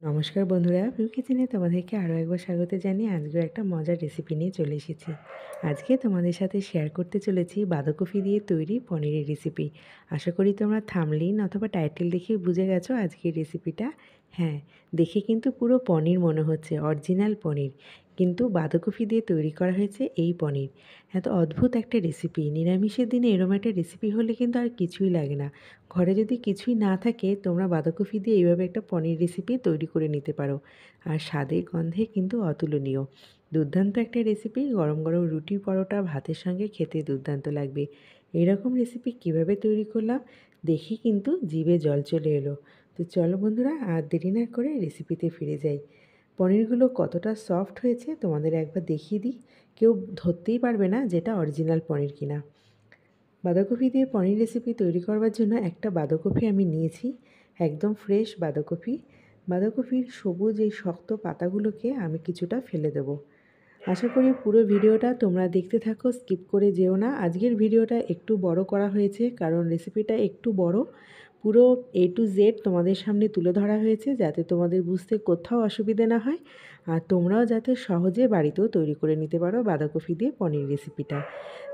নমস্কার বন্ধুরা, পিউ কিচেনে তোমাদেরকে আরও একবার স্বাগত জানিয়ে আজকেও একটা মজার রেসিপি নিয়ে চলে এসেছি। আজকে তোমাদের সাথে শেয়ার করতে চলেছি বাঁধাকপি দিয়ে তৈরি পনিরের রেসিপি। আশা করি তোমরা থাম্বনেইল অথবা টাইটেল দেখে বুঝে গেছো আজকের রেসিপিটা। হ্যাঁ, দেখে কিন্তু পুরো পনির মনে হচ্ছে, অরিজিনাল পনির, কিন্তু বাঁধাকপি দিয়ে তৈরি করা হয়েছে এই পনির। এত অদ্ভুত একটা রেসিপি, নিরামিষের দিনে এরম একটা রেসিপি হলে কিন্তু আর কিছুই লাগে না। ঘরে যদি কিছুই না থাকে তোমরা বাঁধাকপি দিয়ে এইভাবে একটা পনির রেসিপি তৈরি করে নিতে পারো, আর স্বাদে গন্ধে কিন্তু অতুলনীয়। দুর্দান্ত একটা রেসিপি, গরম গরম রুটি পরোটা ভাতের সঙ্গে খেতে দুর্দান্ত লাগবে। এরকম রেসিপি কিভাবে তৈরি করলাম দেখি কিন্তু জিভে জল চলে এলো। তো চলো বন্ধুরা, আর দেরি না করে রেসিপিতে ফিরে যাই। পনিরগুলো কতটা সফট হয়েছে তোমাদের একবার দেখিয়ে দিই, কেউ ধরতেই পারবে না যেটা অরিজিনাল পনির কিনা। বাঁধাকপি দিয়ে পনির রেসিপি তৈরি করবার জন্য একটা বাঁধাকপি আমি নিয়েছি, একদম ফ্রেশ বাঁধাকপি। বাঁধাকপির সবুজ এই শক্ত পাতাগুলোকে আমি কিছুটা ফেলে দেব। আশা করি পুরো ভিডিওটা তোমরা দেখতে থাকো, স্কিপ করে যেও না। আজকের ভিডিওটা একটু বড় করা হয়েছে কারণ রেসিপিটা একটু বড়। পুরো A to Z তোমাদের সামনে তুলে ধরা হয়েছে যাতে তোমাদের বুঝতে কোথাও অসুবিধে না হয়, আর তোমরাও যাতে সহজে বাড়িতেও তৈরি করে নিতে পারো বাঁধাকপি দিয়ে পনির রেসিপিটা।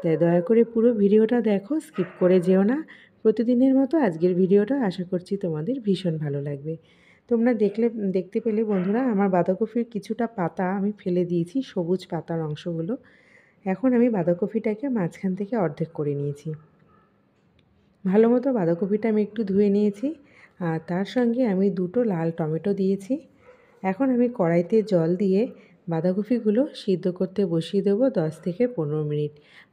তাই দয়া করে পুরো ভিডিওটা দেখো, স্কিপ করে যেও না। প্রতিদিনের মতো আজকের ভিডিওটা আশা করছি তোমাদের ভীষণ ভালো লাগবে। তোমরা দেখতে পেলে বন্ধুরা, আমার বাঁধাকপির কিছুটা পাতা আমি ফেলে দিয়েছি, সবুজ পাতার অংশগুলো। এখন আমি বাঁধাকপিটাকে মাঝখান থেকে অর্ধেক করে নিয়েছি। ভালো মতো বাঁধাকপিটা আমি একটু ধুয়ে নিয়েছি, আর তার সঙ্গে আমি দুটো লাল টমেটো দিয়েছি। এখন আমি কড়াইতে জল দিয়ে বাঁধাকপিগুলো সিদ্ধ করতে বসিয়ে দেবো 10 থেকে 15 মিনিট।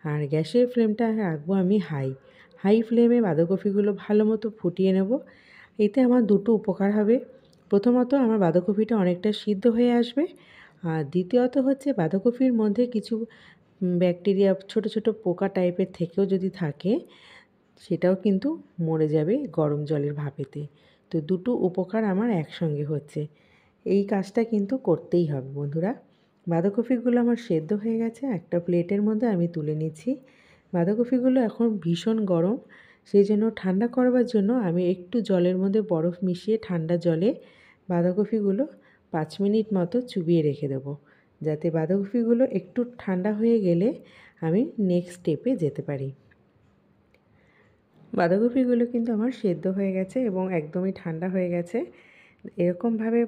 আর গ্যাসের ফ্লেমটা রাখবো আমি হাই ফ্লেমে বাঁধাকপিগুলো ভালো মতো ফুটিয়ে নেব। এতে আমার দুটো উপকার হবে। প্রথমত আমার বাঁধাকপিটা অনেকটা সিদ্ধ হয়ে আসবে, আর দ্বিতীয়ত হচ্ছে বাঁধাকপির মধ্যে কিছু ব্যাকটেরিয়া, ছোট ছোট পোকা টাইপের থেকেও যদি থাকে সেটাও কিন্তু মরে যাবে গরম জলের ভাপেতে। তো দুটো উপকার আমার একসঙ্গে হচ্ছে। এই কাজটা কিন্তু করতেই হবে বন্ধুরা। বাঁধাকপিগুলো আমার সেদ্ধ হয়ে গেছে, একটা প্লেটের মধ্যে আমি তুলে নিচ্ছি। বাঁধাকপিগুলো এখন ভীষণ গরম, সেই জন্য ঠান্ডা করবার জন্য আমি একটু জলের মধ্যে বরফ মিশিয়ে ঠান্ডা জলে বাঁধাকপিগুলো 5 মিনিট মতো চুবিয়ে রেখে দেবো, যাতে বাঁধাকপিগুলো একটু ঠান্ডা হয়ে গেলে আমি নেক্সট স্টেপে যেতে পারি। বাঁধাকপিগুলো কিন্তু আমার সেদ্ধ হয়ে গেছে এবং একদমই ঠান্ডা হয়ে গেছে। এরকমভাবে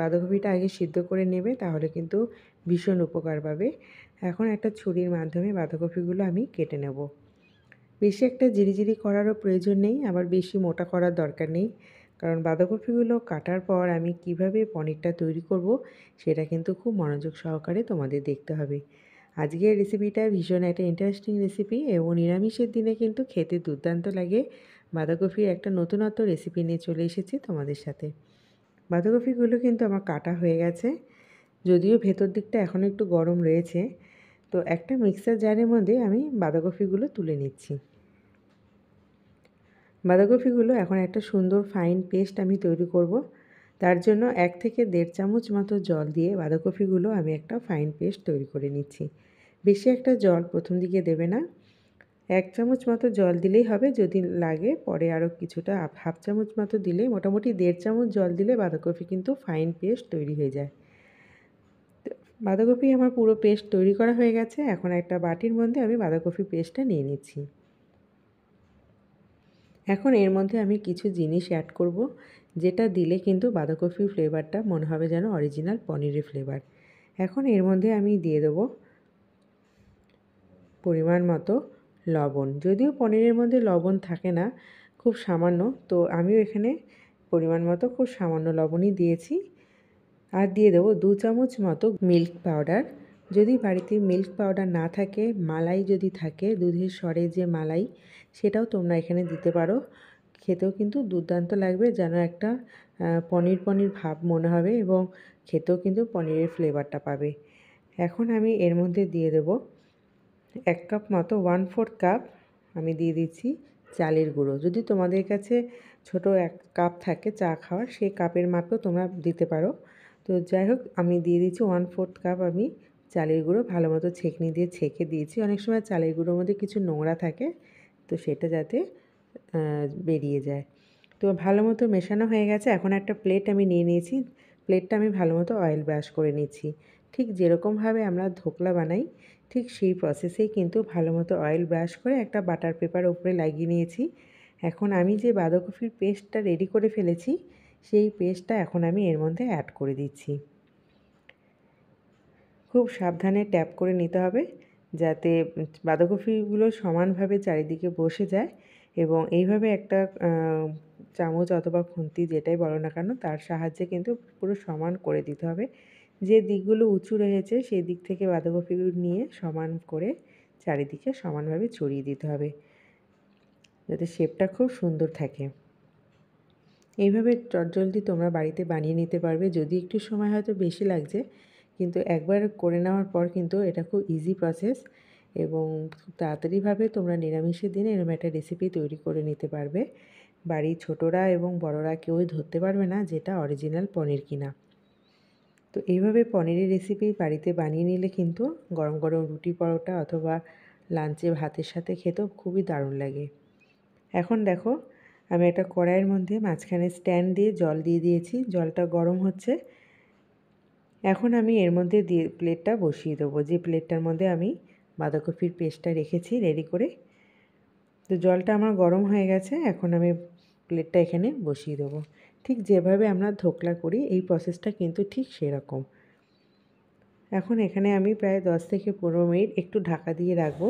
বাঁধাকপিটা আগে সিদ্ধ করে নেবে, তাহলে কিন্তু ভীষণ উপকার পাবে। এখন একটা ছুরির মাধ্যমে বাঁধাকপিগুলো আমি কেটে নেব। বেশি একটা জিরিজিরি করারও প্রয়োজন নেই, আবার বেশি মোটা করার দরকার নেই, কারণ বাঁধাকপিগুলো কাটার পর আমি কিভাবে পনিরটা তৈরি করব সেটা কিন্তু খুব মনোযোগ সহকারে তোমাদের দেখতে হবে। আজকের রেসিপিটা ভীষণ একটা ইন্টারেস্টিং রেসিপি এবং নিরামিষের দিনে কিন্তু খেতে দুর্দান্ত লাগে। বাঁধাকপির একটা নতুনত্ব রেসিপি নিয়ে চলে এসেছি তোমাদের সাথে। বাঁধাকপিগুলো কিন্তু আমার কাটা হয়ে গেছে, যদিও ভেতর দিকটা এখনও একটু গরম রয়েছে। তো একটা মিক্সার জারের মধ্যে আমি বাঁধাকপিগুলো তুলে নিচ্ছি। বাঁধাকপিগুলো এখন একটা সুন্দর ফাইন পেস্ট আমি তৈরি করব। তার জন্য 1 থেকে 1.5 চামচ মতো জল দিয়ে বাঁধাকপিগুলো আমি একটা ফাইন পেস্ট তৈরি করে নিচ্ছি। বেশি একটা জল প্রথম দিকে দেবে না, 1 চামচ মতো জল দিলেই হবে। যদি লাগে পরে আরও কিছুটা হাফ চামচ মতো দিলে, মোটামুটি 1.5 চামচ জল দিলে বাঁধাকপি কিন্তু ফাইন পেস্ট তৈরি হয়ে যায়। বাঁধাকপি আমার পুরো পেস্ট তৈরি করা হয়ে গেছে। এখন একটা বাটির মধ্যে আমি বাঁধাকপি পেস্টটা নিয়ে নিচ্ছি। এখন এর মধ্যে আমি কিছু জিনিস অ্যাড করব, যেটা দিলে কিন্তু বাঁধাকপির ফ্লেভারটা মনে হবে যেন অরিজিনাল পনিরের ফ্লেভার। এখন এর মধ্যে আমি দিয়ে দেবো পরিমাণ মতো লবণ। যদিও পনিরের মধ্যে লবণ থাকে না, খুব সামান্য, তো আমিও এখানে পরিমাণ মতো খুব সামান্য লবণই দিয়েছি। আর দিয়ে দেবো 2 চামচ মতো মিল্ক পাউডার। যদি বাড়িতে মিল্ক পাউডার না থাকে, মালাই যদি থাকে, দুধের স্বরে যে মালাই, সেটাও তোমরা এখানে দিতে পারো। খেতেও কিন্তু দুর্দান্ত লাগবে, যেন একটা পনির পনির ভাব মনে হবে এবং খেতেও কিন্তু পনিরের ফ্লেভারটা পাবে। এখন আমি এর মধ্যে দিয়ে দেবো 1 কাপ মতো, 1/4 কাপ আমি দিয়ে দিচ্ছি চালের গুঁড়ো। যদি তোমাদের কাছে ছোট 1 কাপ থাকে চা খাওয়ার, সেই কাপের মাপেও তোমরা দিতে পারো। তো যাই হোক, আমি দিয়ে দিচ্ছি 1/4 কাপ আমি চালের গুঁড়ো। ভালো মতো ছেঁকনি দিয়ে ছেঁকে দিয়েছি। অনেক সময় চালের গুঁড়োর মধ্যে কিছু নোংরা থাকে, তো সেটা যাতে বেরিয়ে যায়। তো ভালো মতো মেশানো হয়ে গেছে। এখন একটা প্লেট আমি নিয়ে নিয়েছি। প্লেটটা আমি ভালো মতো অয়েল ব্রাশ করে নিচ্ছি। ঠিক যেরকমভাবে আমরা ধোকলা বানাই ঠিক সেই প্রসেসেই কিন্তু ভালো মতো অয়েল ব্রাশ করে একটা বাটার পেপার উপরে লাগিয়ে নিয়েছি। এখন আমি যে বাঁধাকপির পেস্টটা রেডি করে ফেলেছি সেই পেস্টটা এখন আমি এর মধ্যে অ্যাড করে দিচ্ছি। খুব সাবধানে ট্যাপ করে নিতে হবে যাতে বাঁধাকপিগুলো সমানভাবে চারিদিকে বসে যায় এবং এইভাবে একটা চামচ অথবা খুন্তি যেটাই বলো না কেন তার সাহায্যে কিন্তু পুরো সমান করে দিতে হবে। যে দিকগুলো উঁচু রয়েছে সেই দিক থেকে বাঁধাকপিগুলো নিয়ে সমান করে চারিদিকে সমানভাবে ছড়িয়ে দিতে হবে যাতে শেপটা খুব সুন্দর থাকে। এইভাবে চটজলদি তোমরা বাড়িতে বানিয়ে নিতে পারবে। যদি একটু সময় হয়তো বেশি লাগছে কিন্তু একবার করে নেওয়ার পর কিন্তু এটা খুব ইজি প্রসেস এবং খুব তাড়াতাড়িভাবে তোমরা নিরামিষের দিনে এরকম একটা রেসিপি তৈরি করে নিতে পারবে। বাড়ির ছোটরা এবং বড়রা কেউই ধরতে পারবে না যেটা অরিজিনাল পনির কিনা। তো এইভাবে পনিরের রেসিপি বাড়িতে বানিয়ে নিলে কিন্তু গরম গরম রুটি পরোটা অথবা লাঞ্চে ভাতের সাথে খেতেও খুবই দারুণ লাগে। এখন দেখো আমি একটা কড়াইয়ের মধ্যে মাঝখানে স্ট্যান্ড দিয়ে জল দিয়ে দিয়েছি, জলটা গরম হচ্ছে। এখন আমি এর মধ্যে প্লেটটা বসিয়ে দেবো, যে প্লেটটার মধ্যে আমি বাঁধাকপির পেস্টটা রেখেছি রেডি করে। তো জলটা আমার গরম হয়ে গেছে, এখন আমি প্লেটটা এখানে বসিয়ে দেবো। ঠিক যেভাবে আমরা ধোকলা করি এই প্রসেসটা কিন্তু ঠিক সেরকম। এখন এখানে আমি প্রায় 10 থেকে 15 মিনিট একটু ঢাকা দিয়ে রাখবো।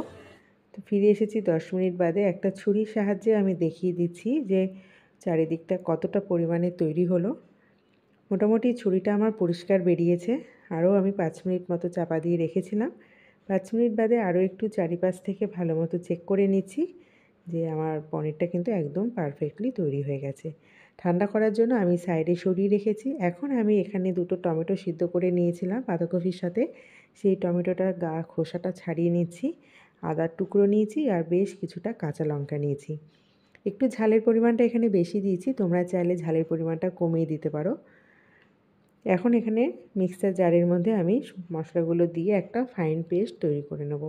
তো ফিরে এসেছি 10 মিনিট বাদে। একটা ছুরির সাহায্যে আমি দেখিয়ে দিচ্ছি যে চারিদিকটা কতটা পরিমাণে তৈরি হলো। মোটামুটি ছুরিটা আমার পরিষ্কার বেরিয়েছে। আরও আমি 5 মিনিট মতো চাপা দিয়ে রেখেছিলাম। 5 মিনিট বাদে আরও একটু চারিপাশ থেকে ভালো মতো চেক করে নিচ্ছি যে আমার পনিরটা কিন্তু একদম পারফেক্টলি তৈরি হয়ে গেছে। ঠান্ডা করার জন্য আমি সাইডে সরিয়ে রেখেছি। এখন আমি এখানে 2টো টমেটো সিদ্ধ করে নিয়েছিলাম বাঁধাকপির সাথে, সেই টমেটোটার খোসাটা ছাড়িয়ে নিচ্ছি। আদার টুকরো নিয়েছি আর বেশ কিছুটা কাঁচা লঙ্কা নিয়েছি। একটু ঝালের পরিমাণটা এখানে বেশি দিয়েছি, তোমরা চাইলে ঝালের পরিমাণটা কমিয়ে দিতে পারো। এখন এখানে মিক্সার জারের মধ্যে আমি মশলাগুলো দিয়ে একটা ফাইন পেস্ট তৈরি করে নেব।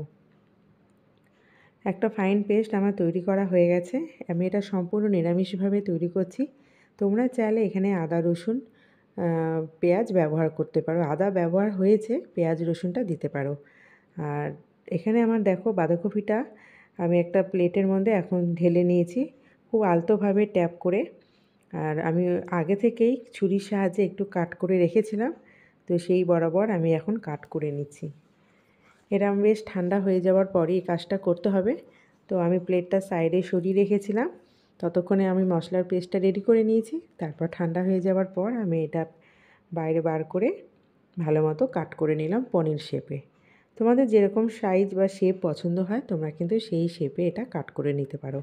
একটা ফাইন পেস্ট আমার তৈরি করা হয়ে গেছে। আমি এটা সম্পূর্ণ নিরামিষভাবে তৈরি করছি। তোমরা চাইলে এখানে আদা রসুন পেঁয়াজ ব্যবহার করতে পারো। আদা ব্যবহার হয়েছে, পেঁয়াজ রসুনটা দিতে পারো। আর এখানে আমার দেখো বাঁধাকপিটা আমি একটা প্লেটের মধ্যে এখন ঢেলে নিয়েছি খুব আলতোভাবে ট্যাপ করে। আর আমি আগে থেকেই ছুরির সাহায্যে একটু কাট করে রেখেছিলাম, তো সেই বরাবর আমি এখন কাট করে নিচ্ছি। এটা বেশ ঠান্ডা হয়ে যাওয়ার পরই এই কাজটা করতে হবে। তো আমি প্লেটটা সাইডে সরিয়ে রেখেছিলাম, ততক্ষণে আমি মশলার পেস্টটা রেডি করে নিয়েছি। তারপর ঠান্ডা হয়ে যাওয়ার পর আমি এটা বাইরে বার করে ভালো মতো কাট করে নিলাম পনির শেপে। তোমাদের যেরকম সাইজ বা শেপ পছন্দ হয় তোমরা কিন্তু সেই শেপে এটা কাট করে নিতে পারো।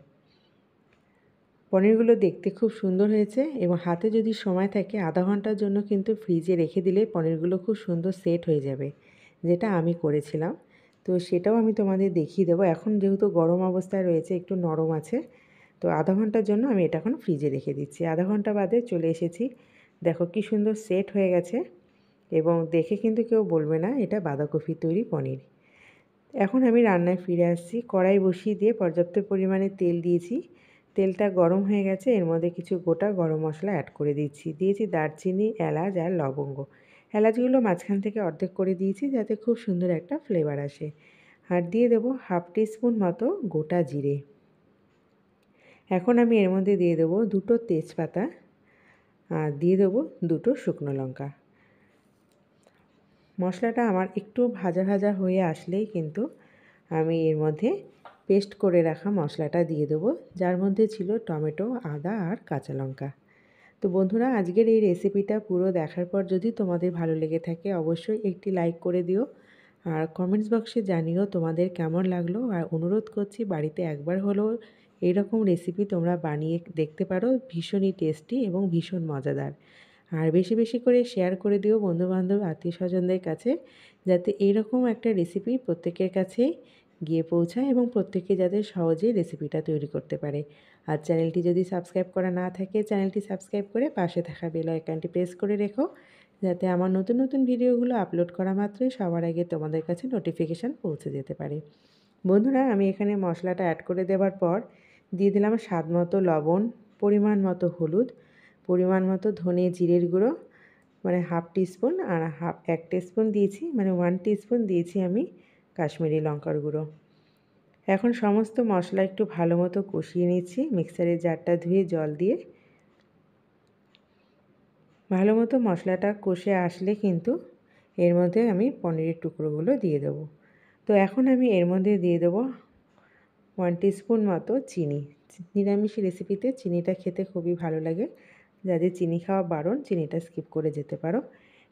পনিরগুলো দেখতে খুব সুন্দর হয়েছে এবং হাতে যদি সময় থাকে আধা ঘন্টার জন্য কিন্তু ফ্রিজে রেখে দিলে পনিরগুলো খুব সুন্দর সেট হয়ে যাবে, যেটা আমি করেছিলাম। তো সেটাও আমি তোমাদের দেখিয়ে দেবো। এখন যেহেতু গরম অবস্থায় রয়েছে একটু নরম আছে, তো আধা ঘন্টার জন্য আমি এটা এখন ফ্রিজে রেখে দিচ্ছি। আধা ঘন্টা বাদে চলে এসেছি, দেখো কি সুন্দর সেট হয়ে গেছে এবং দেখে কিন্তু কেউ বলবে না এটা বাঁধাকপি তৈরি পনির। এখন আমি রান্নায় ফিরে আসছি। কড়াই বসিয়ে দিয়ে পর্যাপ্ত পরিমাণে তেল দিয়েছি। তেলটা গরম হয়ে গেছে, এর মধ্যে কিছু গোটা গরম মশলা অ্যাড করে দিয়েছি দারচিনি, এলাচ আর লবঙ্গ। এলাচগুলো মাঝখান থেকে অর্ধেক করে দিয়েছি যাতে খুব সুন্দর একটা ফ্লেভার আসে। আর দিয়ে দেবো হাফ টিস্পুন মতো গোটা জিরে। এখন আমি এর মধ্যে দিয়ে দেবো 2টো তেজপাতা আর দিয়ে দেবো 2টো শুকনো লঙ্কা। মশলাটা আমার একটু ভাজা ভাজা হয়ে আসলেই কিন্তু আমি এর মধ্যে পেস্ট করে রাখা মশলাটা দিয়ে দেবো, যার মধ্যে ছিল টমেটো, আদা আর কাঁচা লঙ্কা। তো বন্ধুরা, আজকের এই রেসিপিটা পুরো দেখার পর যদি তোমাদের ভালো লেগে থাকে অবশ্যই একটি লাইক করে দিও আর কমেন্টস বক্সে জানিও তোমাদের কেমন লাগলো। আর অনুরোধ করছি বাড়িতে একবার হলেও এইরকম রেসিপি তোমরা বানিয়ে দেখতে পারো, ভীষণই টেস্টি এবং ভীষণ মজাদার। আর বেশি বেশি করে শেয়ার করে দিও বন্ধুবান্ধব আত্মীয় স্বজনদের কাছে, যাতে এইরকম একটা রেসিপি প্রত্যেকের কাছে গিয়ে পৌঁছায় এবং প্রত্যেকে যাতে সহজেই রেসিপিটা তৈরি করতে পারে। আর চ্যানেলটি যদি সাবস্ক্রাইব করা না থাকে চ্যানেলটি সাবস্ক্রাইব করে পাশে থাকা বেল আইকনটি প্রেস করে রেখো, যাতে আমার নতুন নতুন ভিডিওগুলো আপলোড করা মাত্রই সবার আগে তোমাদের কাছে নোটিফিকেশান পৌঁছে যেতে পারে। বন্ধুরা, আমি এখানে মশলাটা অ্যাড করে দেওয়ার পর দিয়ে দিলাম স্বাদ মতো লবণ, পরিমাণ মতো হলুদ, পরিমাণ মতো ধনে জিরের গুঁড়ো, মানে হাফ টিস্পুন, আর এক টিস্পুন দিয়েছি, মানে 1 টিস্পুন দিয়েছি আমি কাশ্মীরি লঙ্কার গুঁড়ো। এখন সমস্ত মশলা একটু ভালো মতো কষিয়ে নিচ্ছি মিক্সারের জারটা ধুয়ে জল দিয়ে। ভালো মতো মশলাটা কষে আসলে কিন্তু এর মধ্যে আমি পনিরের টুকরোগুলো দিয়ে দেবো। তো এখন আমি এর মধ্যে দিয়ে দেবো 1 টিস্পুন মতো চিনি। নিরামিষ রেসিপিতে চিনিটা খেতে খুবই ভালো লাগে। যাদের চিনি খাওয়া বারণ, চিনিটা স্কিপ করে যেতে পারো।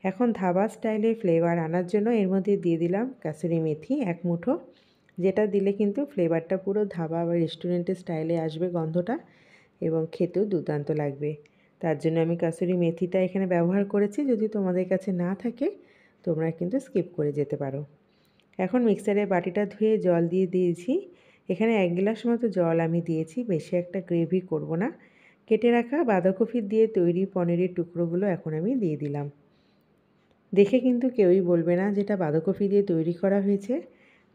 এখন ধাবা স্টাইলে ফ্লেভার আনার জন্য এর মধ্যে দিয়ে দিলাম কাসুরি মেথি 1 মুঠো, যেটা দিলে কিন্তু ফ্লেভারটা পুরো ধাবা বা রেস্টুরেন্টের স্টাইলে আসবে গন্ধটা, এবং খেতেও দুর্দান্ত লাগবে। তার জন্য আমি কাসুরি মেথিটা এখানে ব্যবহার করেছি। যদি তোমাদের কাছে না থাকে তোমরা কিন্তু স্কিপ করে যেতে পারো। এখন মিক্সারের বাটিটা ধুয়ে জল দিয়ে দিয়েছি। এখানে 1 গ্লাস মতো জল আমি দিয়েছি, বেশি একটা গ্রেভি করব না। কেটে রাখা বাঁধাকপি দিয়ে তৈরি পনিরের টুকরোগুলো এখন আমি দিয়ে দিলাম। দেখে কিন্তু কেউই বলবে না যেটা বাঁধাকপি দিয়ে তৈরি করা হয়েছে,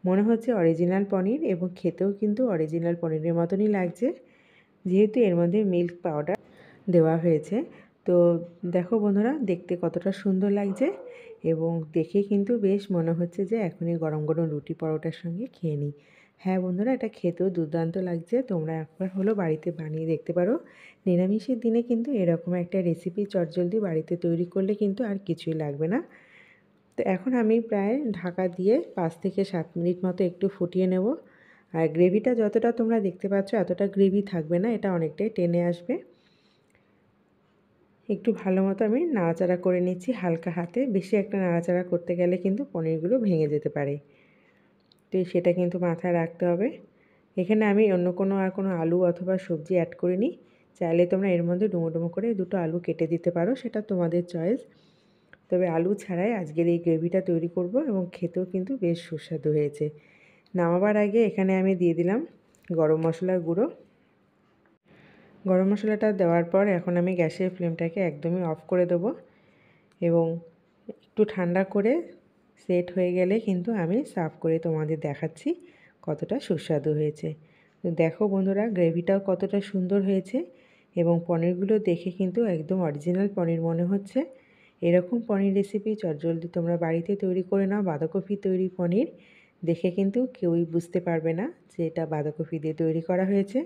মনে হচ্ছে অরিজিনাল পনির, এবং খেতেও কিন্তু অরিজিনাল পনিরের মতনই লাগছে, যেহেতু এর মধ্যে মিল্ক পাউডার দেওয়া হয়েছে। তো দেখো বন্ধুরা, দেখতে কতটা সুন্দর লাগছে, এবং দেখে কিন্তু বেশ মনে হচ্ছে যে এখনই গরম গরম রুটি পরোটার সঙ্গে খেয়ে নিই। হ্যাঁ বন্ধুরা, এটা খেতেও দুর্দান্ত লাগছে। তোমরা একবার হলো বাড়িতে বানিয়ে দেখতে পারো। নিরামিষের দিনে কিন্তু এরকম একটা রেসিপি চটজলদি বাড়িতে তৈরি করলে কিন্তু আর কিছুই লাগবে না। তো এখন আমি প্রায় ঢাকা দিয়ে 5 থেকে 7 মিনিট মতো একটু ফুটিয়ে নেব। আর গ্রেভিটা যতটা তোমরা দেখতে পাচ্ছ এতটা গ্রেভি থাকবে না, এটা অনেকটাই টেনে আসবে। একটু ভালো মতো আমি নাড়াচাড়া করে নিচ্ছি হালকা হাতে। বেশি একটা নাড়াচাড়া করতে গেলে কিন্তু পনিরগুলো ভেঙে যেতে পারে, তো সেটা কিন্তু মাথায় রাখতে হবে। এখানে আমি অন্য কোনো আলু অথবা সবজি অ্যাড করিনি। চাইলে তোমরা এর মধ্যে ডুমো ডুমো করে 2টো আলু কেটে দিতে পারো, সেটা তোমাদের চয়েস। তবে আলু ছাড়াই আজকের এই গ্রেভিটা তৈরি করব, এবং খেতেও কিন্তু বেশ সুস্বাদু হয়েছে। নামাবার আগে এখানে আমি দিয়ে দিলাম গরম মশলার গুঁড়ো। গরম মশলাটা দেওয়ার পর এখন আমি গ্যাসের ফ্লেমটাকে একদমই অফ করে দেবো, এবং একটু ঠান্ডা করে সেট হয়ে গেলে কিন্তু আমি সার্ভ করে তোমাদের দেখাচ্ছি কতটা সুস্বাদু হয়েছে। তো দেখো বন্ধুরা, গ্রেভিটাও কতটা সুন্দর হয়েছে, এবং পনিরগুলো দেখে কিন্তু একদম অরিজিনাল পনির মনে হচ্ছে। এরকম পনির রেসিপি চটজলদি তোমরা বাড়িতে তৈরি করে নাও। বাঁধাকপি তৈরি পনির দেখে কিন্তু কেউই বুঝতে পারবে না যে এটা বাঁধাকপি দিয়ে তৈরি করা হয়েছে।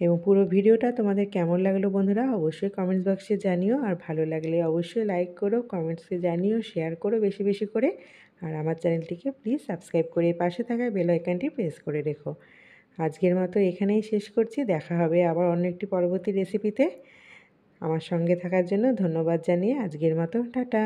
এবং পুরো ভিডিওটা তোমাদের কেমন লাগলো বন্ধুরা অবশ্যই কমেন্টস বক্সে জানিও। আর ভালো লাগলে অবশ্যই লাইক করো, কমেন্টসে জানিও, শেয়ার করো বেশি বেশি করে। আর আমার চ্যানেলটিকে প্লিজ সাবস্ক্রাইব করে পাশে থাকা বেল আইকনটি প্রেস করে রেখো। আজকের মতো এখানেই শেষ করছি। দেখা হবে আবার অন্য একটি পরবর্তী রেসিপিতে। আমার সঙ্গে থাকার জন্য ধন্যবাদ জানিয়ে আজকের মতো টাটা।